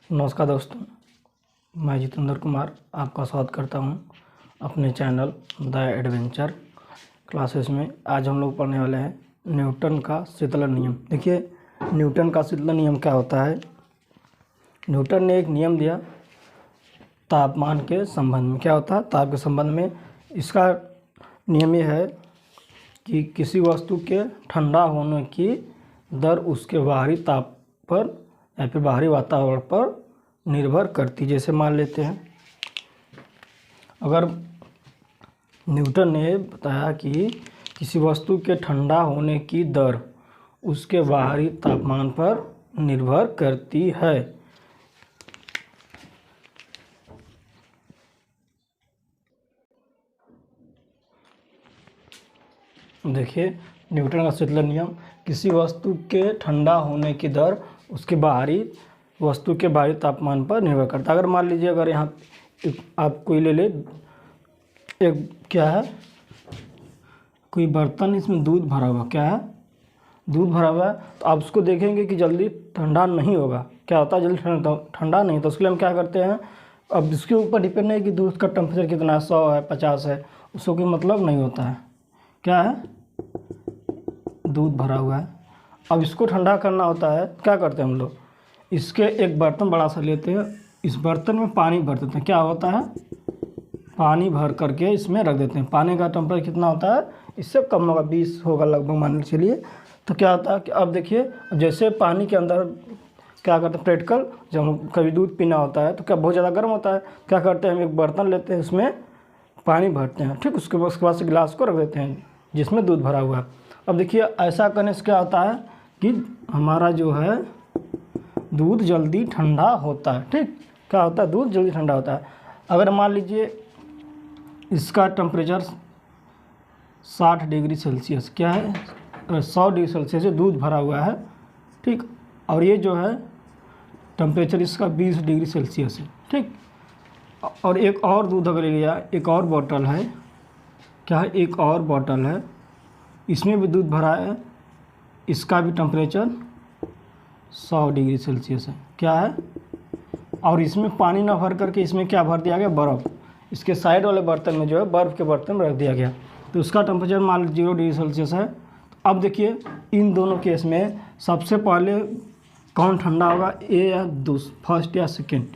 नमस्कार दोस्तों, मैं जितेंद्र कुमार आपका स्वागत करता हूं अपने चैनल द एडवेंचर क्लासेस में। आज हम लोग पढ़ने वाले हैं न्यूटन का शीतलन नियम। देखिए, न्यूटन का शीतलन नियम क्या होता है। न्यूटन ने एक नियम दिया तापमान के संबंध में। क्या होता है ताप के संबंध में? इसका नियम ये है कि किसी वस्तु के ठंडा होने की दर उसके बाहरी ताप पर या फिर बाहरी वातावरण पर निर्भर करती। जैसे मान लेते हैं, अगर न्यूटन ने बताया कि किसी वस्तु के ठंडा होने की दर उसके बाहरी तापमान पर निर्भर करती है। देखिए, न्यूटन का शीतलन नियम, किसी वस्तु के ठंडा होने की दर उसके बाहरी वस्तु के बाहरी तापमान पर निर्भर करता है। अगर मान लीजिए, अगर यहाँ आप कोई ले ले, एक क्या है, कोई बर्तन, इसमें दूध भरा हुआ, क्या है, दूध भरा हुआ है, तो आप उसको देखेंगे कि जल्दी ठंडा नहीं होगा। क्या होता है, जल्दी ठंडा नहीं। तो उसके लिए हम क्या करते हैं, अब इसके ऊपर डिपेंड नहीं कि दूध का टेम्परेचर कितना है, 100 है, 50 है, उसको कोई मतलब नहीं होता है। क्या है, दूध भरा हुआ है। अब इसको ठंडा करना होता है, क्या करते हैं हम लोग, इसके एक बर्तन बड़ा सा लेते हैं, इस बर्तन में पानी भर देते हैं। क्या होता है, पानी भर करके इसमें रख देते हैं। पानी का टेम्परेचर कितना होता है, इससे कम होगा, 20 होगा लगभग मान चलिए। तो क्या होता है कि अब देखिए, जैसे पानी के अंदर क्या करते हैं प्रैक्टिकल, जब हम कभी दूध पीना होता है तो क्या बहुत ज़्यादा गर्म होता है। क्या करते हैं, हम एक बर्तन लेते हैं, उसमें पानी भरते हैं, ठीक, उसके बाद से गिलास को रख देते हैं जिसमें दूध भरा हुआ है। अब देखिए, ऐसा करने से क्या होता है कि हमारा जो है दूध जल्दी ठंडा होता है। ठीक, क्या होता है, दूध जल्दी ठंडा होता है। अगर मान लीजिए इसका टेम्परेचर 60 डिग्री सेल्सियस, क्या है, 100 डिग्री सेल्सियस से दूध भरा हुआ है, ठीक, और ये जो है टेम्परेचर इसका 20 डिग्री सेल्सियस है, ठीक। और एक और दूध अगर ले लिया, एक और बॉटल है, क्या है, एक और बॉटल है, इसमें भी दूध भरा है, इसका भी टेम्परेचर 100 डिग्री सेल्सियस है, क्या है, और इसमें पानी ना भर करके इसमें क्या भर दिया गया, बर्फ़। इसके साइड वाले बर्तन में जो है बर्फ़ के बर्तन में रख दिया गया, तो उसका टेम्परेचर मान 0 डिग्री सेल्सियस है। अब देखिए, इन दोनों केस में सबसे पहले कौन ठंडा होगा, ए या फर्स्ट या सेकेंड।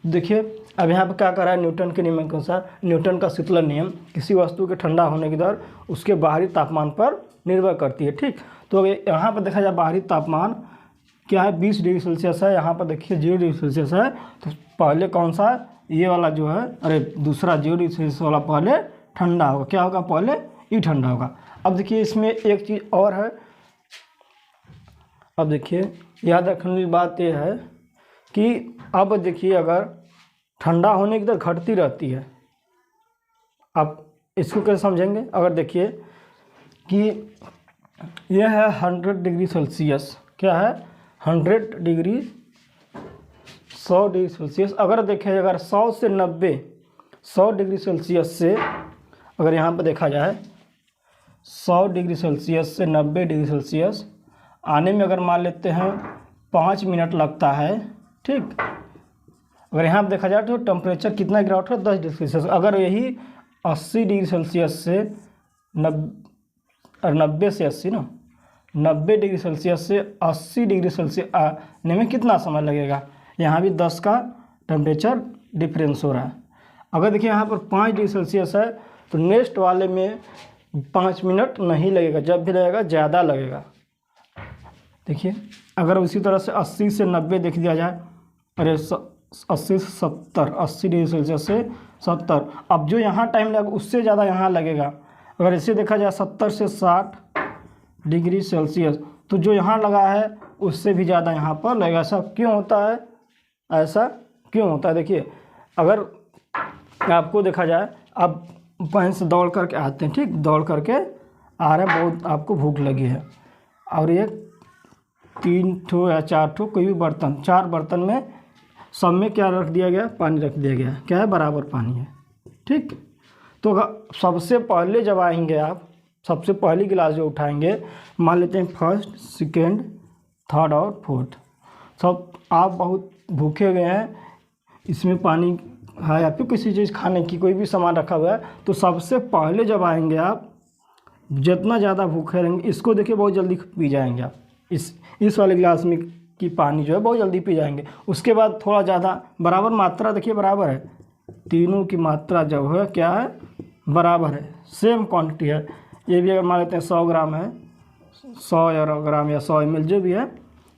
देखिए, अब यहाँ पर क्या कर रहा है, न्यूटन के नियम के अनुसार, न्यूटन का शीतलन नियम, किसी वस्तु के ठंडा होने की दर उसके बाहरी तापमान पर निर्भर करती है, ठीक। तो यहाँ पर देखा जाए बाहरी तापमान क्या है, 20 डिग्री सेल्सियस है, यहाँ पर देखिए 0 डिग्री सेल्सियस है। तो पहले कौन सा, ये वाला जो है, अरे दूसरा 0 डिग्री सेल्सियस वाला पहले ठंडा होगा। क्या होगा, पहले ये ठंडा होगा। अब देखिए, इसमें एक चीज़ और है। अब देखिए, याद रखने की बात यह है कि अब देखिए, अगर ठंडा होने की दर घटती रहती है, आप इसको कैसे समझेंगे। अगर देखिए कि यह है 100 डिग्री सेल्सियस, क्या है, 100 डिग्री, 100 डिग्री सेल्सियस। अगर देखें, अगर 100 से 90, 100 डिग्री सेल्सियस से अगर यहाँ पर देखा जाए, 100 डिग्री सेल्सियस से 90 डिग्री सेल्सियस आने में अगर मान लेते हैं 5 मिनट लगता है, ठीक। अगर यहाँ पर देखा जाए तो टेम्परेचर कितना गिरावट है, 10 डिग्री सेल्सियस। अगर यही 80 डिग्री सेल्सियस से 90 से 80 ना, 90 डिग्री सेल्सियस से 80 डिग्री सेल्सियस आने में कितना समय लगेगा। यहाँ भी 10 का टेम्परेचर डिफरेंस हो रहा है। अगर देखिए यहाँ पर 5 डिग्री सेल्सियस है, तो नेक्स्ट वाले में 5 मिनट नहीं लगेगा, जब भी लगेगा ज़्यादा लगेगा। देखिए, अगर उसी तरह से 80 से 90 देख दिया जाए, अरे 80 से 70, 80 डिग्री सेल्सियस से 70, अब जो यहाँ टाइम लगेगा उससे ज़्यादा यहाँ लगेगा। अगर इसे देखा जाए 70 से 60 डिग्री सेल्सियस, तो जो यहाँ लगा है उससे भी ज़्यादा यहाँ पर लगेगा। ऐसा क्यों होता है, ऐसा क्यों होता है। देखिए, अगर आपको देखा जाए, आप कहीं से दौड़ करके आते हैं, ठीक, दौड़ करके आ रहे हैं, बहुत आपको भूख लगी है, और ये 3 ठो या 4 ठो कोई भी बर्तन, 4 बर्तन में सब में क्या रख दिया गया, पानी रख दिया गया, क्या है, बराबर पानी है, ठीक। तो सबसे पहले जब आएंगे आप, सबसे पहली गिलास जो उठाएंगे, मान लेते हैं फर्स्ट, सेकेंड, थर्ड और फोर्थ, सब आप बहुत भूखे गए हैं, इसमें पानी है या फिर किसी चीज़ खाने की कोई भी सामान रखा हुआ है, तो सबसे पहले जब आएंगे आप, जितना ज़्यादा भूखे रहेंगे, इसको देखिए बहुत जल्दी पी जाएंगे आप, इस वाले गिलास में की पानी जो है बहुत जल्दी पी जाएंगे। उसके बाद थोड़ा ज़्यादा, बराबर मात्रा देखिए बराबर है, तीनों की मात्रा जो है क्या है, बराबर है, सेम क्वांटिटी है। ये भी अगर मान लेते हैं 100 ग्राम है, 100 ग्राम या 100 ml जो भी है,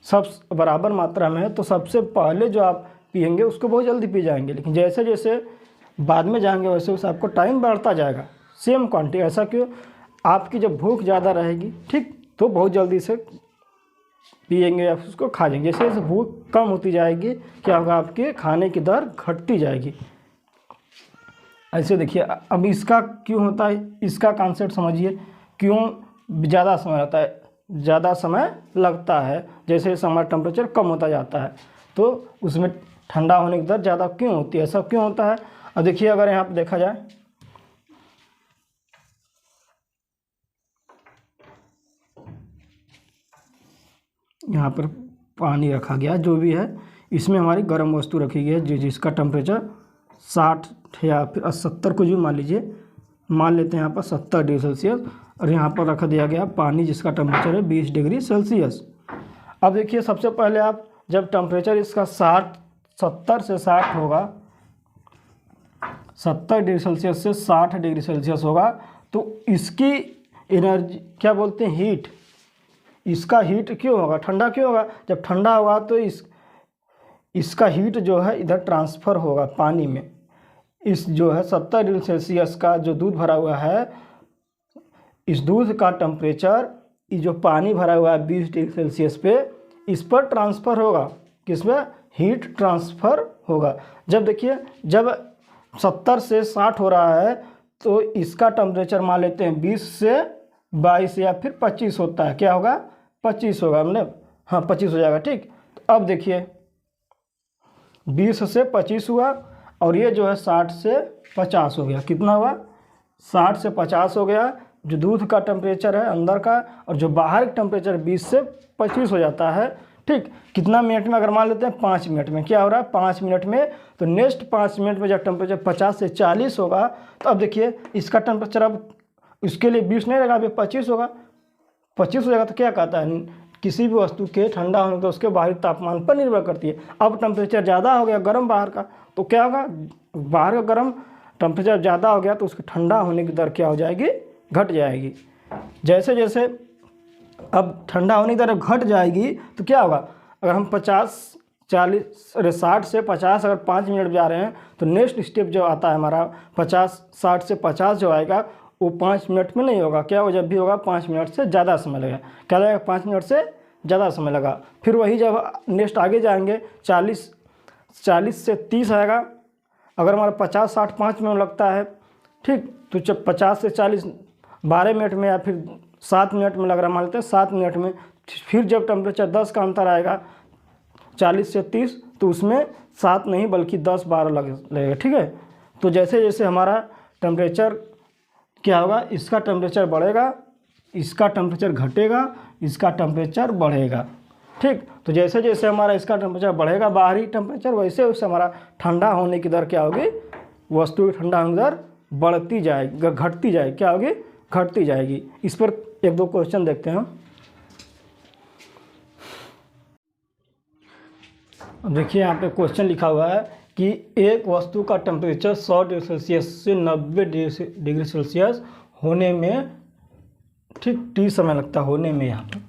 सब बराबर मात्रा में है, तो सबसे पहले जो आप पियेंगे उसको बहुत जल्दी पी जाएंगे। लेकिन जैसे जैसे बाद में जाएंगे वैसे वैसे आपको टाइम बढ़ता जाएगा, सेम क्वांटिटी। ऐसा क्यों, आपकी जब भूख ज़्यादा रहेगी, ठीक, तो बहुत जल्दी से पिएंगे या उसको खा जाएंगे। जैसे जैसे भूख कम होती जाएगी, क्या होगा, आपके खाने की दर घटती जाएगी। ऐसे देखिए, अब इसका क्यों होता है, इसका कॉन्सेप्ट समझिए, क्यों ज़्यादा समय लगता है, ज़्यादा समय लगता है जैसे जैसे हमारा टेम्परेचर कम होता जाता है, तो उसमें ठंडा होने की दर ज़्यादा क्यों होती है, ऐसा क्यों होता है। अब देखिए, अगर यहाँ पर देखा जाए, यहाँ पर पानी रखा गया जो भी है, इसमें हमारी गर्म वस्तु रखी गई है जिसका टेम्परेचर 60 या फिर 70 कुछ भी मान लीजिए, मान लेते हैं यहाँ पर 70 डिग्री सेल्सियस, और यहाँ पर रख दिया गया पानी जिसका टेम्परेचर है 20 डिग्री सेल्सियस। अब देखिए, सबसे पहले आप जब टेम्परेचर इसका 70 से 60 होगा, 70 डिग्री सेल्सियस से 60 डिग्री सेल्सियस होगा, तो इसकी एनर्जी क्या बोलते हैं, हीट, इसका हीट क्यों होगा, ठंडा क्यों होगा। जब ठंडा होगा तो इसका हीट जो है इधर ट्रांसफ़र होगा पानी में। इस जो है 70 डिग्री सेल्सियस का जो दूध भरा हुआ है, इस दूध का टेम्परेचर, ये जो पानी भरा हुआ है 20 डिग्री सेल्सियस पे, इस पर ट्रांसफ़र होगा, किसमें, हीट ट्रांसफ़र होगा। जब देखिए, जब 70 से 60 हो रहा है, तो इसका टेम्परेचर मान लेते हैं 20 से 22 या फिर 25 होता है, क्या होगा, 25 होगा, मतलब हाँ 25 हो जाएगा, ठीक। तो अब देखिए, 20 से 25 हुआ, और ये जो है 60 से 50 हो गया, कितना हुआ, 60 से 50 हो गया, जो दूध का टेम्परेचर है अंदर का, और जो बाहर का टेम्परेचर 20 से 25 हो जाता है, ठीक। कितना मिनट में, अगर मान लेते हैं 5 मिनट में, क्या हो रहा है, 5 मिनट में, तो नेक्स्ट 5 मिनट में जब टेम्परेचर 50 से 40 होगा, तो अब देखिए इसका टेम्परेचर, अब इसके लिए 20 नहीं रहेगा, अभी 25 होगा, 25 हो जाएगा। तो क्या कहता है, किसी भी वस्तु के ठंडा होने तो उसके बाहरी तापमान पर निर्भर करती है। अब टेम्परेचर ज़्यादा हो गया गर्म बाहर का, तो क्या होगा, बाहर का गर्म टेम्परेचर ज़्यादा हो गया, तो उसके ठंडा होने की दर क्या हो जाएगी, घट जाएगी। जैसे जैसे अब ठंडा होने की दर घट जाएगी, तो क्या होगा, अगर हम 60 से 50 अगर 5 मिनट जा रहे हैं, तो नेक्स्ट स्टेप जो आता है हमारा 60 से 50 जो आएगा, वो 5 मिनट में नहीं होगा, क्या वो जब भी होगा 5 मिनट से ज़्यादा समय लगेगा, क्या लगेगा, 5 मिनट से ज़्यादा समय लगा। फिर वही जब नेक्स्ट आगे जाएंगे, 40 से 30 आएगा, अगर हमारा 50-60 5 मिनट लगता है, ठीक, तो जब 50 से 40 12 मिनट में या फिर 7 मिनट में लग रहा, मान लेते हैं 7 मिनट में, फिर जब टेम्परेचर 10 का अंतर आएगा 40 से 30, तो उसमें 7 नहीं बल्कि 10-12 लगेगा, ठीक है। तो जैसे जैसे हमारा टेम्परेचर क्या होगा, इसका टेम्परेचर बढ़ेगा, इसका टेम्परेचर घटेगा, इसका टेम्परेचर बढ़ेगा, ठीक। तो जैसे जैसे हमारा इसका टेम्परेचर बढ़ेगा, बाहरी टेम्परेचर, वैसे वैसे हमारा ठंडा होने की दर क्या होगी, वस्तु की ठंडा होने की दर बढ़ती जाएगी, घटती जाएगी, क्या होगी, घटती जाएगी। इस पर 1-2 क्वेश्चन देखते हैं। अब देखिए, यहाँ पे क्वेश्चन लिखा हुआ है कि एक वस्तु का टेम्परेचर 100 डिग्री सेल्सियस से 90 डिग्री सेल्सियस होने में, ठीक, टी समय लगता है होने में, यहाँ पर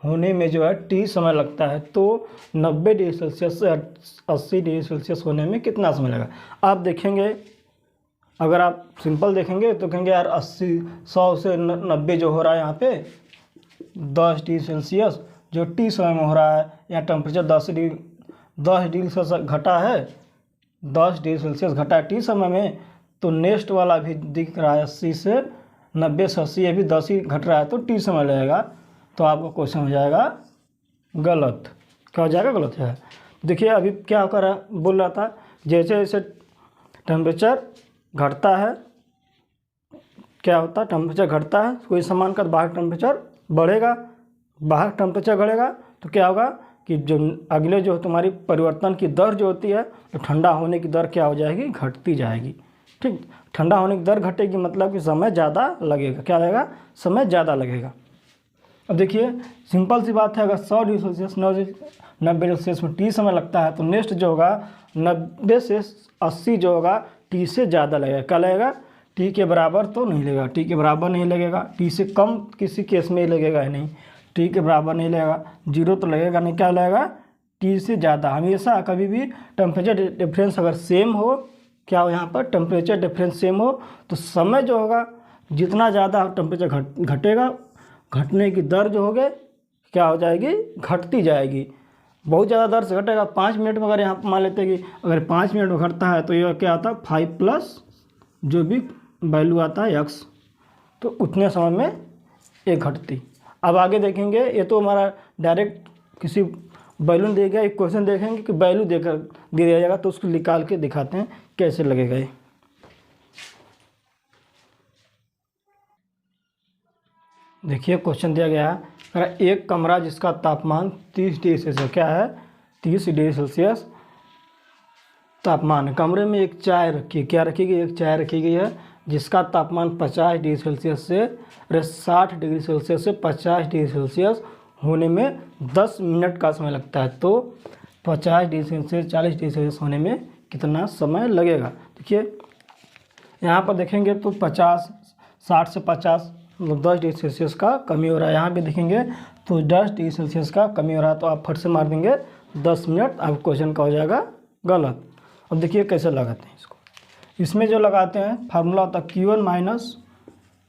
होने में जो है टी समय लगता है, तो 90 डिग्री सेल्सियस से 80 डिग्री सेल्सियस होने में कितना समय लगा। आप देखेंगे, अगर आप सिंपल देखेंगे तो कहेंगे यार 100 से 90 जो हो रहा है यहाँ पे 10 डिग्री सेल्सियस जो टी समय में हो रहा है, या टेम्परेचर 10 डिग्री सेल्सियस घटा है, 10 डिग्री सेल्सियस घटा है टी समय में, तो नेक्स्ट वाला भी दिख रहा है 80 से 90 से 80, ये भी 10 ही घट रहा है, तो टी समय लगेगा। तो आपका क्वेश्चन हो जाएगा गलत। क्या हो जाएगा, गलत है। देखिए, अभी क्या कर रहा, बोल रहा था, जैसे जैसे टेम्परेचर घटता है, क्या होता है, टेम्परेचर घटता है, कोई सामान का बाहर टेम्परेचर बढ़ेगा, बाहर टेम्परेचर बढ़ेगा, तो क्या होगा, कि जो अगले जो तुम्हारी परिवर्तन की दर जो होती है, तो ठंडा होने की दर क्या हो जाएगी, घटती जाएगी। ठीक, ठंडा होने की दर घटेगी मतलब कि समय ज़्यादा लगेगा। क्या लगेगा, समय ज़्यादा लगेगा। अब देखिए सिंपल सी बात है, अगर 100 डिग्री सेल्सियस 90 डिग्री सेल्सियस में टी समय लगता है, तो नेक्स्ट जो होगा 90 से 80 जो होगा टी से ज़्यादा लगेगा। क्या लगेगा, टी के बराबर तो नहीं लगेगा, टी के बराबर नहीं लगेगा, टी से कम किसी केस में ही लगेगा ही नहीं, टी के बराबर नहीं लगेगा, जीरो तो लगेगा नहीं। क्या लगेगा, टी से ज़्यादा। हमेशा कभी भी टेम्परेचर डिफरेंस अगर सेम हो, क्या हो यहाँ पर टेम्परेचर डिफरेंस सेम हो, तो समय जो होगा जितना ज़्यादा टेम्परेचर घटेगा, घटने की दर जो होगी क्या हो जाएगी, घटती जाएगी। बहुत ज़्यादा दर से घटेगा। 5 मिनट में अगर यहाँ मान लेते हैं कि अगर 5 मिनट में घटता है, तो यह क्या आता है 5 प्लस जो भी वैल्यू आता है x, तो उतने समय में एक घटती। अब आगे देखेंगे, ये तो हमारा डायरेक्ट किसी वैल्यू दिया गया, एक क्वेश्चन देखेंगे कि वैल्यू देकर दे दिया जाएगा, तो उसको निकाल के दिखाते हैं कैसे लगेगा ये। देखिए क्वेश्चन दिया गया है, अगर एक कमरा जिसका तापमान 30 डिग्री सेल्सियस, क्या है 30 डिग्री सेल्सियस तापमान है, कमरे में एक चाय रखी है। क्या रखी गई, एक चाय रखी गई है जिसका तापमान 50 डिग्री सेल्सियस से 60 डिग्री सेल्सियस से 50 डिग्री सेल्सियस होने में 10 मिनट का समय लगता है। तो 50 डिग्री सेल्सियस 40 डिग्री सेल्सियस होने में कितना समय लगेगा। देखिए यहाँ पर देखेंगे तो 60 से 50 मतलब 10 डिग्री सेल्सियस का कमी हो रहा है। यहाँ पे देखेंगे तो 10 डिग्री सेल्सियस का कमी हो रहा है, तो आप फट से मार देंगे 10 मिनट, अब क्वेश्चन का हो जाएगा गलत। अब देखिए कैसे लगाते हैं इसको। इसमें जो लगाते हैं फार्मूला होता है Q1 माइनस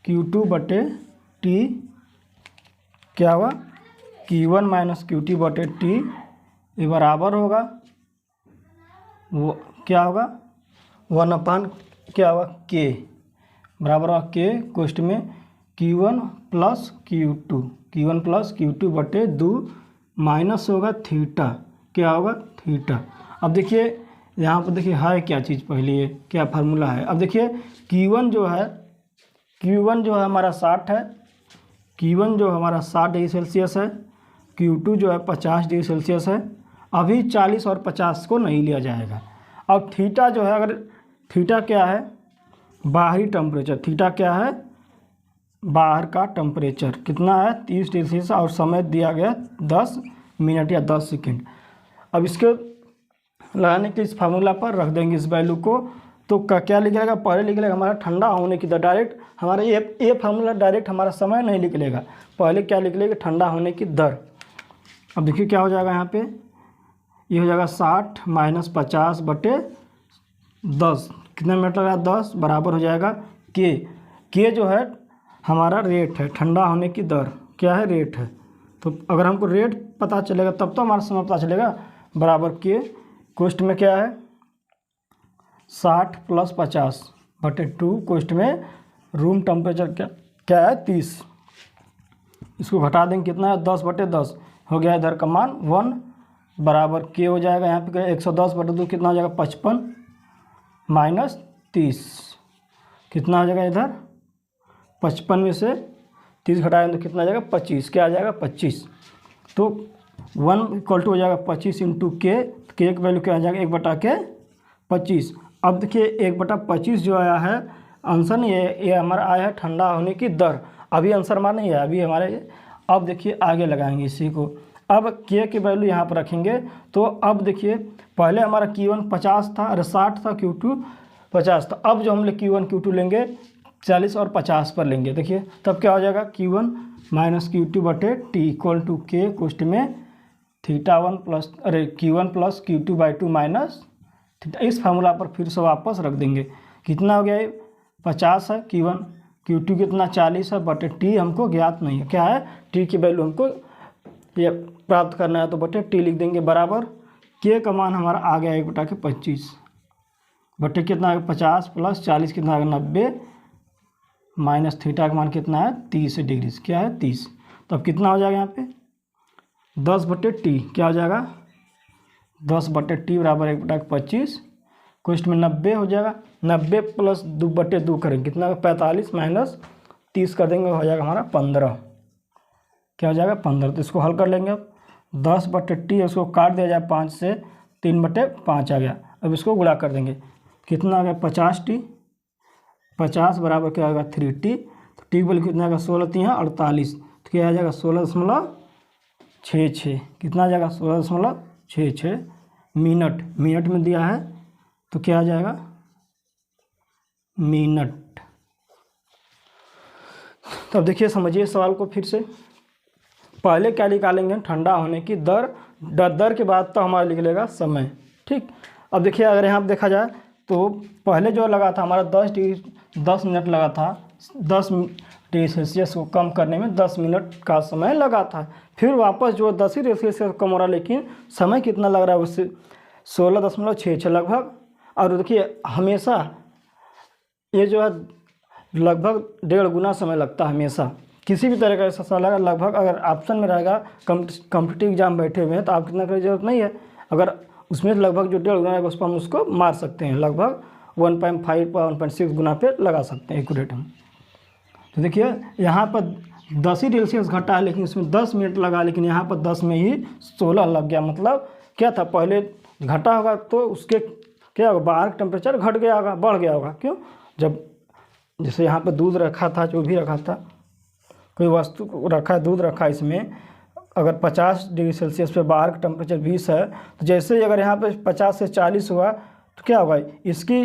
Q2 बटे टी, क्या हुआ Q1 माइनस Q2 बटे टी, ये बराबर होगा वो क्या होगा 1/, क्या होगा K बराबर होगा K क्वेश्चन में Q1 प्लस Q2 बटे 2 माइनस होगा थीटा, क्या होगा थीटा। अब देखिए यहाँ पर देखिए है क्या चीज़, पहले ये क्या फार्मूला है। अब देखिए Q1 जो है हमारा 60 है, Q1 जो हमारा 60 डिग्री सेल्सियस है, Q2 जो है 50 डिग्री सेल्सियस है। अभी 40 और 50 को नहीं लिया जाएगा। अब थीटा जो है, अगर थीटा क्या है बाहरी टेम्परेचर, थीटा क्या है बाहर का टेम्परेचर कितना है 30 डिग्री सेल्सियस, और समय दिया गया 10 मिनट या 10 सेकेंड। अब इसके लगाने के इस फार्मूला पर रख देंगे इस वैल्यू को, तो क्या निकलेगा, पहले निकलेगा हमारा ठंडा होने की दर। डायरेक्ट हमारा ये फार्मूला डायरेक्ट हमारा समय नहीं निकलेगा, पहले क्या निकलेगा ठंडा होने की दर। अब देखिए क्या हो जाएगा यहाँ पे, ये हो जाएगा 60 माइनस 50 बटे 10, कितना मिनट लगा 10, बराबर हो जाएगा के जो है हमारा रेट है, ठंडा होने की दर क्या है रेट है। तो अगर हमको रेट पता चलेगा तब तो हमारा समय पता चलेगा, बराबर के क्वेश्चन में क्या है 60 प्लस 50 बटे 2, क्वेश्चन में रूम टेम्परेचर क्या है 30, इसको घटा देंगे कितना है 10 बटे 10, हो गया इधर का मान 1, बराबर के हो जाएगा यहाँ पे 110 बटे 2 कितना हो जाएगा 55 माइनस 30, कितना हो जाएगा इधर 55 में से 30 घटाएंगे तो कितना आ जाएगा 25, क्या आ जाएगा 25। तो 1 इक्वल टू हो जाएगा 25 इंटू के की वैल्यू क्या आ जाएगा 1/25। अब देखिए 1/25 जो आया है आंसर नहीं है, ये हमारा आया है ठंडा होने की दर। अभी आंसर हमारा नहीं है, अभी हमारे, अब देखिए आगे लगाएंगे इसी को। अब के की वैल्यू यहाँ पर रखेंगे, तो अब देखिए पहले हमारा Q1 50 था, अरे 60 था, Q2 50 था। अब जो हम लोग Q1 Q2 लेंगे 40 और 50 पर लेंगे, देखिए तब क्या हो जाएगा Q1 माइनस Q2 बटे टी इक्वल टू के क्वेश्चन में θ1 plus Q1 plus Q2/2 minus theta. इस फार्मूला पर फिर से वापस रख देंगे, कितना हो गया 50 है Q1, Q2 कितना 40 है, बटे टी हमको ज्ञात नहीं है, क्या है टी की वैल्यू हमको ये प्राप्त करना है, तो बटे टी लिख देंगे, बराबर के का मान हमारा आ गया 1/25 बटे कितना है 50 प्लस 40 कितना है 90 माइनस थीटा का मान कितना है 30 डिग्री, क्या है 30। तो अब कितना हो जाएगा यहाँ पे 10 बटे टी, क्या हो जाएगा 10 बटे टी बराबर 1/25, क्वेश्चन में 90 हो जाएगा, 90 प्लस 2 बटे 2 करेंगे कितना 45 माइनस 30 कर देंगे, हो जाएगा हमारा 15, क्या हो जाएगा 15। तो इसको हल कर लेंगे अब, 10/t, उसको काट दिया जाए 5 से, 3/5 आ गया। अब इसको गुणा कर देंगे, कितना आ गया 50t, 50 बराबर क्या होगा 3t, तो टी बल कितना आएगा 16 3 48, तो क्या आ जाएगा 16.66, कितना आ जाएगा 16.66 मिनट, मिनट में दिया है तो क्या आ जाएगा मिनट। तब देखिए समझिए सवाल को फिर से, पहले क्या निकालेंगे ठंडा होने की दर, दर के बाद तो हमारा लिख लेगा समय, ठीक। अब देखिए अगर यहाँ पर देखा जाए तो पहले जो लगा था हमारा 10 मिनट लगा था, 10 डिग्री सेल्सियस को कम करने में 10 मिनट का समय लगा था, फिर वापस जो 10 डिग्री सेल्सियस कम हो रहा है, लेकिन समय कितना लग रहा है उससे 16.66 लगभग। और देखिए हमेशा ये जो है लगभग 1.5 गुना समय लगता है हमेशा, किसी भी तरह का ऐसा सवाल आएगा लगभग, अगर ऑप्शन में रहेगा कॉम्पिटिटिव एग्जाम बैठे हुए हैं तो आप कितना करने की जरूरत नहीं है, अगर उसमें लगभग जो 1.5 गुना है उस पर हम उसको मार सकते हैं, लगभग 1.5 या 1.6 गुना पे लगा सकते हैं एक्यूरेट हम। तो देखिए यहाँ पर 10 ही डिग्री सेल्सियस घटा है, लेकिन इसमें 10 मिनट लगा, लेकिन यहाँ पर 10 में ही 16 लग गया, मतलब क्या था पहले घटा होगा तो उसके क्या होगा बाहर टेम्परेचर घट गया होगा, बढ़ गया होगा, क्यों, जब जैसे यहाँ पर दूध रखा था, जो भी रखा था, कोई वस्तु रखा, दूध रखा, इसमें अगर 50 डिग्री सेल्सियस पे बाहर का टेम्परेचर 20 है, तो जैसे ही अगर यहाँ पे 50 से 40 हुआ तो क्या होगा, इसकी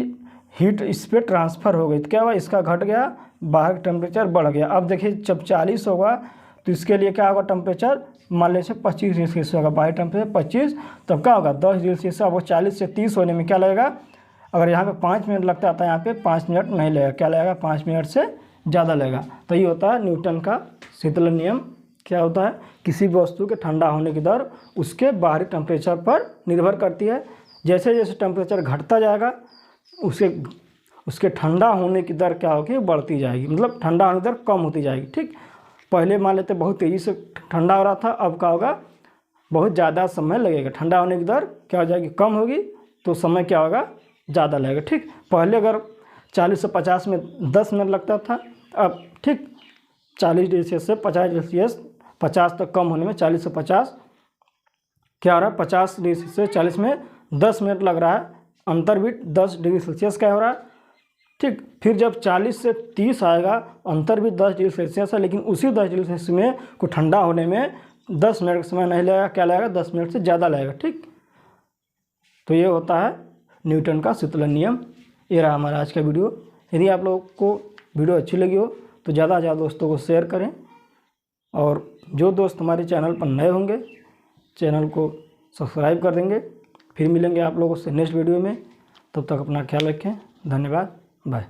हीट इस पर ट्रांसफ़र हो गई, तो क्या हुआ इसका घट गया, बाहर का टेम्परेचर बढ़ गया। अब देखिए जब 40 होगा तो इसके लिए क्या होगा टेम्परेचर, मान लीजिए 25 डिग्री सेल्सियस होगा, बाहर टेम्परेचर 25, तब क्या होगा 10 डिग्री सेल्सियस, अब वो 40 से 30 होने में क्या लगेगा, अगर यहाँ पे 5 मिनट लगता था, यहाँ पे 5 मिनट नहीं लगेगा, क्या लगेगा 5 मिनट से ज़्यादा लगेगा। तो ये होता है न्यूटन का शीतलन नियम। क्या होता है, किसी भी वस्तु के ठंडा होने की दर उसके बाहरी टेम्परेचर पर निर्भर करती है, जैसे जैसे टेम्परेचर घटता जाएगा उसके ठंडा होने की दर क्या होगी, बढ़ती जाएगी, मतलब ठंडा होने की दर कम होती जाएगी, ठीक। पहले मान लेते बहुत तेज़ी से ठंडा हो रहा था, अब क्या होगा बहुत ज़्यादा समय लगेगा, ठंडा होने की दर क्या हो जाएगी, कम होगी, तो समय क्या होगा ज़्यादा लगेगा, ठीक। पहले अगर 40 से 50 में 10 मिनट लगता था, अब ठीक 40 डिग्री सेल्सियस से 50 डिग्री सेल्सियस 50 तक कम होने में 40 से 50 क्या हो रहा है, 50 डिग्री सेल्सियस से 40 में 10 मिनट लग रहा है, अंतर भी 10 डिग्री सेल्सियस का हो रहा है, ठीक। फिर जब 40 से 30 आएगा, अंतर भी 10 डिग्री सेल्सियस है, लेकिन उसी 10 डिग्री सेल्सियस में को ठंडा होने में 10 मिनट का समय नहीं लगेगा, क्या लगेगा 10 मिनट से ज़्यादा लगेगा, ठीक। तो ये होता है न्यूटन का शीतलन नियम। ये रहा हमारा आज का वीडियो। यदि आप लोगों को वीडियो अच्छी लगी हो तो ज़्यादा से ज़्यादा दोस्तों को शेयर करें, और जो दोस्त हमारे चैनल पर नए होंगे चैनल को सब्सक्राइब कर देंगे। फिर मिलेंगे आप लोगों से नेक्स्ट वीडियो में, तब तक अपना ख्याल रखें, धन्यवाद, बाय।